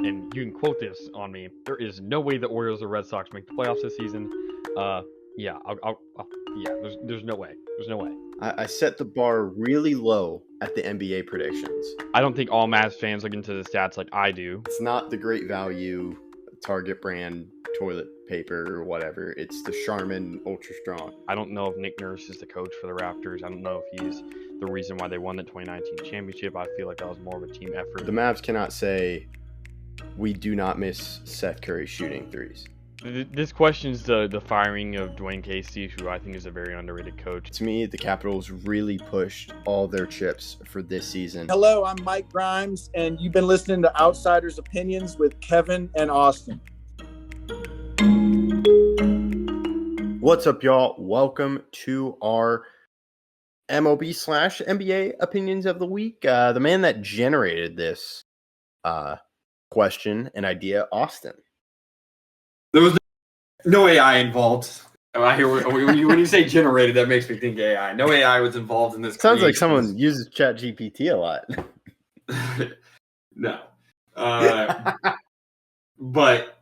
and you can quote this on me. There is no way the Orioles or Red Sox make the playoffs this season. Yeah, yeah. There's no way. There's no way. I set the bar really low at the NBA predictions. I don't think all Mavs fans look into the stats like I do. It's not the great value Target brand toilet paper or whatever. It's the Charmin Ultra Strong. I don't know if Nick Nurse is the coach for the Raptors. I don't know if he's the reason why they won the 2019 championship. I feel like that was more of a team effort. The Mavs cannot say we do not miss Seth Curry shooting threes. This questions the firing of Dwayne Casey, who I think is a very underrated coach. To me, the Capitals really pushed all their chips for this season. Hello, I'm Mike Grimes, and you've been listening to Outsiders Opinions with Kevin and Austin. What's up, y'all? Welcome to our MLB/NBA Opinions of the Week. The man that generated this question and idea, Austin. There was no AI involved. I hear when you say generated, that makes me think AI. No AI was involved in this. Sounds like someone uses ChatGPT a lot. No, but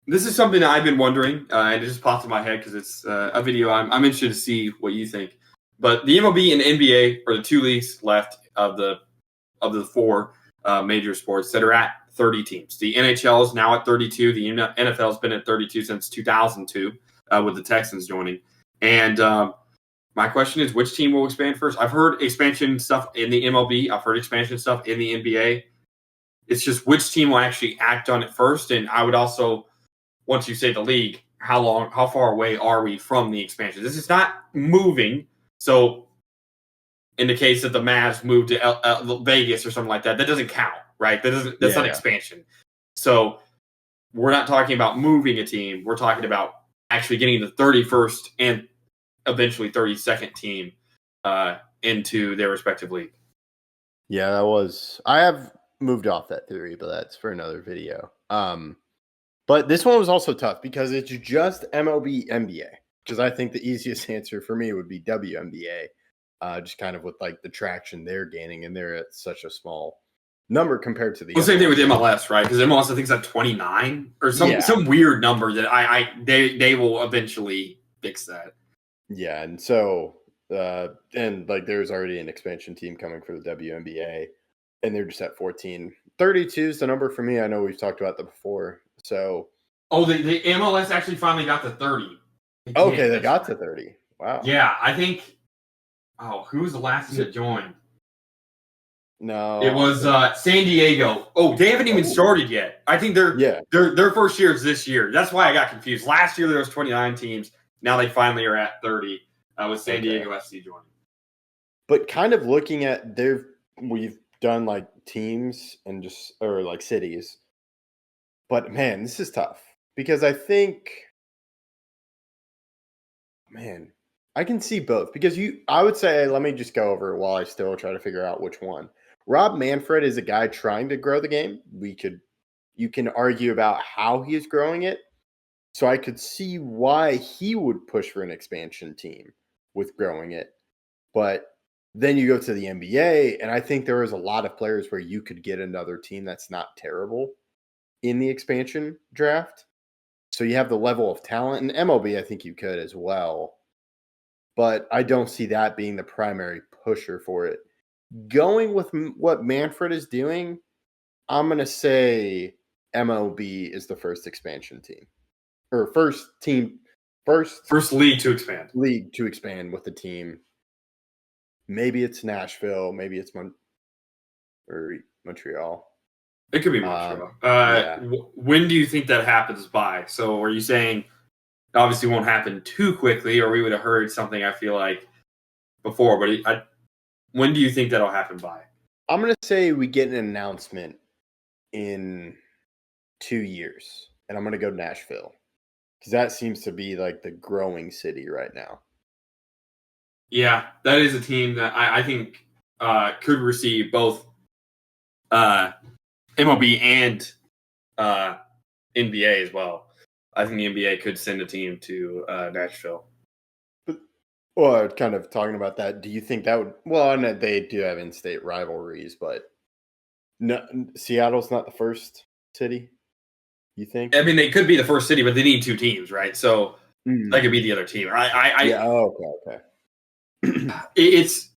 this is something that I've been wondering, and it just popped in my head because it's a video. I'm interested to see what you think. But the MLB and NBA are the two leagues left of the four major sports that are at 30 teams. The NHL is now at 32. The NFL has been at 32 since 2002, with the Texans joining. And my question is, which team will expand first? I've heard expansion stuff in the MLB. I've heard expansion stuff in the NBA. It's just which team will actually act on it first. And I would also, once you say the league, how far away are we from the expansion? This is not moving. So in the case that the Mavs moved to Vegas or something like that, that doesn't count. Right, that's not expansion. So we're not talking about moving a team. We're talking about actually getting the 31st and eventually 32nd team into their respective league. Yeah, I have moved off that theory, but that's for another video. But this one was also tough because it's just MLB NBA. Because I think the easiest answer for me would be WNBA, just kind of with like the traction they're gaining, and they're at such a small number compared to the same thing with MLS, right? Because MLS I think is at 29 or some weird number that they will eventually fix that. Yeah, and so and like there's already an expansion team coming for the WNBA, and they're just at 14. 32 is the number for me. I know we've talked about that before. So the MLS actually finally got to 30. They got to 30. Wow. Yeah, I think. Oh, who was the last team that joined? No, it was San Diego. Oh, they haven't even started yet. I think their first year is this year. That's why I got confused. Last year there was 29 teams. Now they finally are at 30 with San Diego FC joining. But kind of looking at we've done like teams and or like cities. But man, this is tough because I think, I can see both because I would say, let me just go over it while I still try to figure out which one. Rob Manfred is a guy trying to grow the game. You can argue about how he is growing it. So I could see why he would push for an expansion team with growing it. But then you go to the NBA, and I think there is a lot of players where you could get another team that's not terrible in the expansion draft. So you have the level of talent. In MLB, I think you could as well. But I don't see that being the primary pusher for it. Going with what Manfred is doing, I'm going to say MLB is the first expansion team. Or first league to expand. League to expand with the team. Maybe it's Nashville. Maybe it's Montreal. It could be Montreal. When do you think that happens by? So are you saying obviously won't happen too quickly, or we would have heard something, I feel like, before, but when do you think that'll happen by? I'm going to say we get an announcement in 2 years, and I'm going to go Nashville because that seems to be like the growing city right now. Yeah, that is a team that I think could receive both MLB and NBA as well. I think the NBA could send a team to Nashville. Well, kind of talking about that, do you think that would... Well, I know they do have in-state rivalries, but No, Seattle's not the first city, you think? I mean, they could be the first city, but they need 2 teams, right? So that could be the other team. Yeah. Oh, okay. It's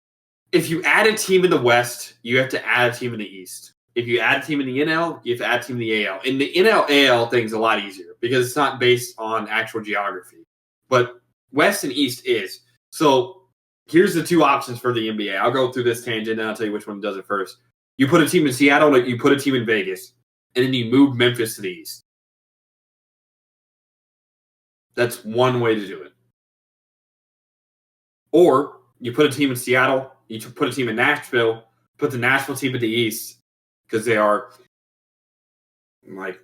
if you add a team in the West, you have to add a team in the East. If you add a team in the NL, you have to add a team in the AL. And the NL AL thing's a lot easier because it's not based on actual geography. But West and East is. So here's the 2 options for the NBA. I'll go through this tangent and I'll tell you which one does it first. You put a team in Seattle, you put a team in Vegas, and then you move Memphis to the East. That's one way to do it. Or you put a team in Seattle, you put a team in Nashville, put the Nashville team in the East because they are like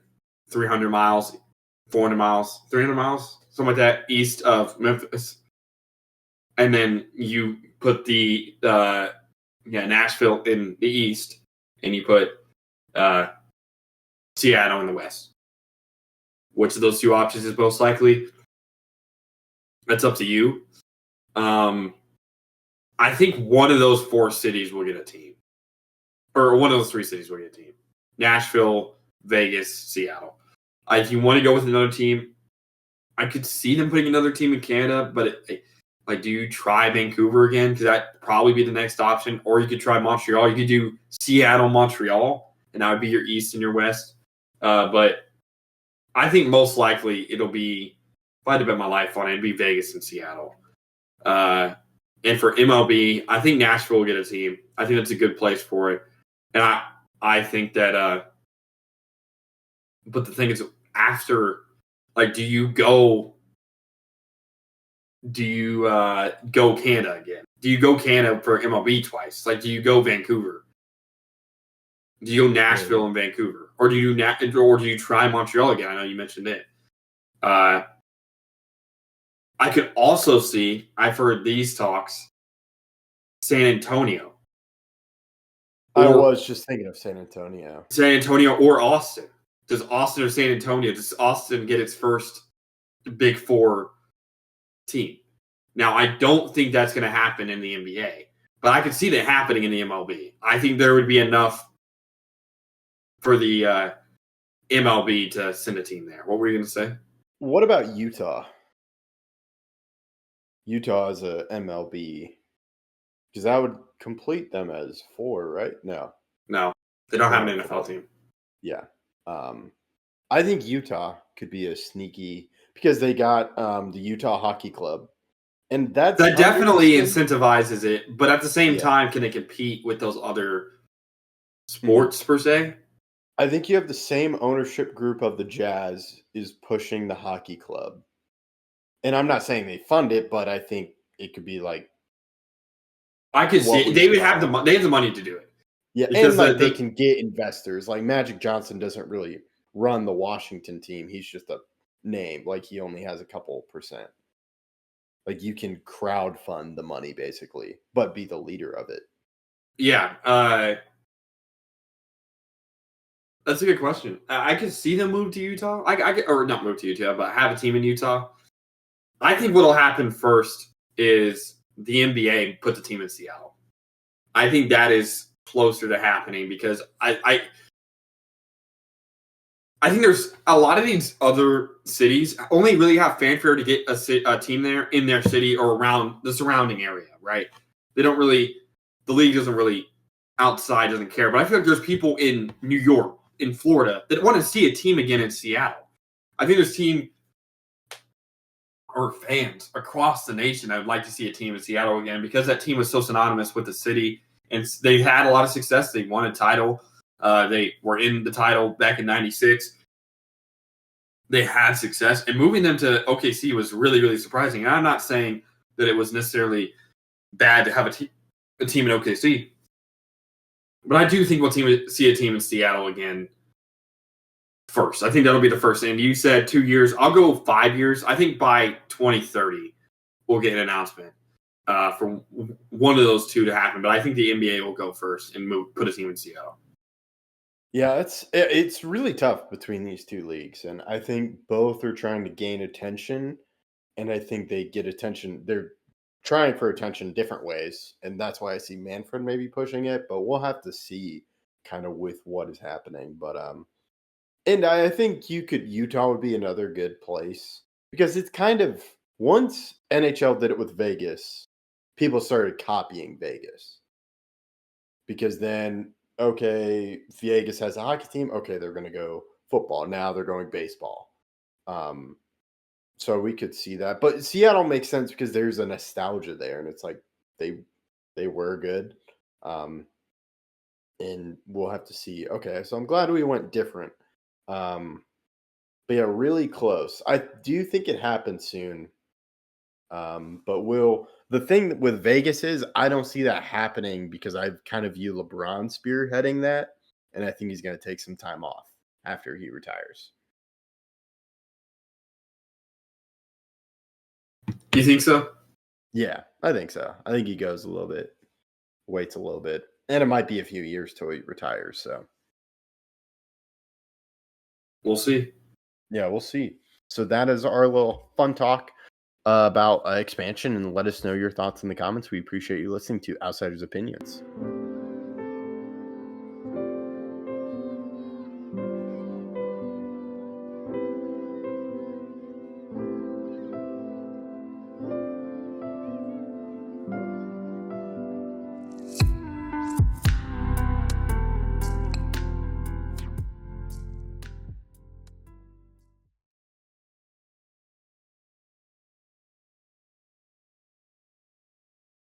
300 miles, 400 miles, 300 miles, something like that, east of Memphis. And then you put the Nashville in the East, and you put Seattle in the West. Which of those 2 options is most likely? That's up to you. I think one of those 4 cities will get a team. Or one of those 3 cities will get a team. Nashville, Vegas, Seattle. If you want to go with another team, I could see them putting another team in Canada, but do you try Vancouver again? Because that'd probably be the next option. Or you could try Montreal. You could do Seattle, Montreal, and that would be your East and your West. But I think most likely it'll be, if I had to bet my life on it, it'd be Vegas and Seattle. And for MLB, I think Nashville will get a team. I think that's a good place for it. And I think that but the thing is, after, do you go Canada again? Do you go Canada for MLB twice? Do you go Vancouver? Do you go Nashville and Vancouver? Or do you try Montreal again? I know you mentioned it. I could also see, I've heard these talks, San Antonio. I was just thinking of San Antonio. San Antonio or Austin. Does Austin or San Antonio, does Austin get its first Big 4 team? Now, I don't think that's going to happen in the NBA, but I could see that happening in the MLB. I think there would be enough for the MLB to send a team there. What were you going to say? What about Utah? Utah is a MLB, because that would complete them as 4, right? No, they don't have an NFL team. Yeah, I think Utah could be a sneaky, because they got the Utah Hockey Club, and that definitely incentivizes it. But at the same time, can they compete with those other sports per se? I think you have the same ownership group of the Jazz is pushing the hockey club. And I'm not saying they fund it, but I think it could be I could see it. They would have they have the money to do it. Yeah, because and they can get investors. Magic Johnson doesn't really run the Washington team. He's just a name. He only has a couple percent. You can crowd fund the money basically, but be the leader of it. Yeah. That's a good question. I could see them move to Utah. Or not move to Utah, but have a team in Utah. I think what'll happen first is the NBA put the team in Seattle. I think that is closer to happening because I think there's a lot of these other cities only really have fanfare to get a team there in their city or around the surrounding area, right? They don't really, the league doesn't really doesn't care. But I feel like there's people in New York, in Florida, that want to see a team again in Seattle. I think there's fans across the nation that would like to see a team in Seattle again because that team was so synonymous with the city and they had a lot of success. They won a title. They were in the title back in '96. They had success, and moving them to OKC was really, really surprising. And I'm not saying that it was necessarily bad to have a team in OKC, but I do think we'll see a team in Seattle again first. I think that'll be the first. And you said 2 years. I'll go 5 years. I think by 2030 we'll get an announcement for one of those 2 to happen. But I think the NBA will go first and put a team in Seattle. Yeah, it's really tough between these 2 leagues, and I think both are trying to gain attention, and I think they get attention. They're trying for attention different ways, and that's why I see Manfred maybe pushing it, but we'll have to see kind of with what is happening. But and I think Utah would be another good place because it's kind of once NHL did it with Vegas, people started copying Vegas because then okay, Vegas has a hockey team. Okay, they're going to go football. Now they're going baseball. So we could see that, but Seattle makes sense because there's a nostalgia there, and it's like they were good, and we'll have to see. Okay, so I'm glad we went different, but yeah, really close. I do think it happens soon, but the thing with Vegas is I don't see that happening because I kind of view LeBron spearheading that, and I think he's going to take some time off after he retires. You think so? Yeah, I think so. I think he goes waits a little bit, and it might be a few years till he retires. So We'll see. yeah, we'll see. So that is our little fun talk about expansion, and let us know your thoughts in the comments. We appreciate you listening to Outsiders Opinions.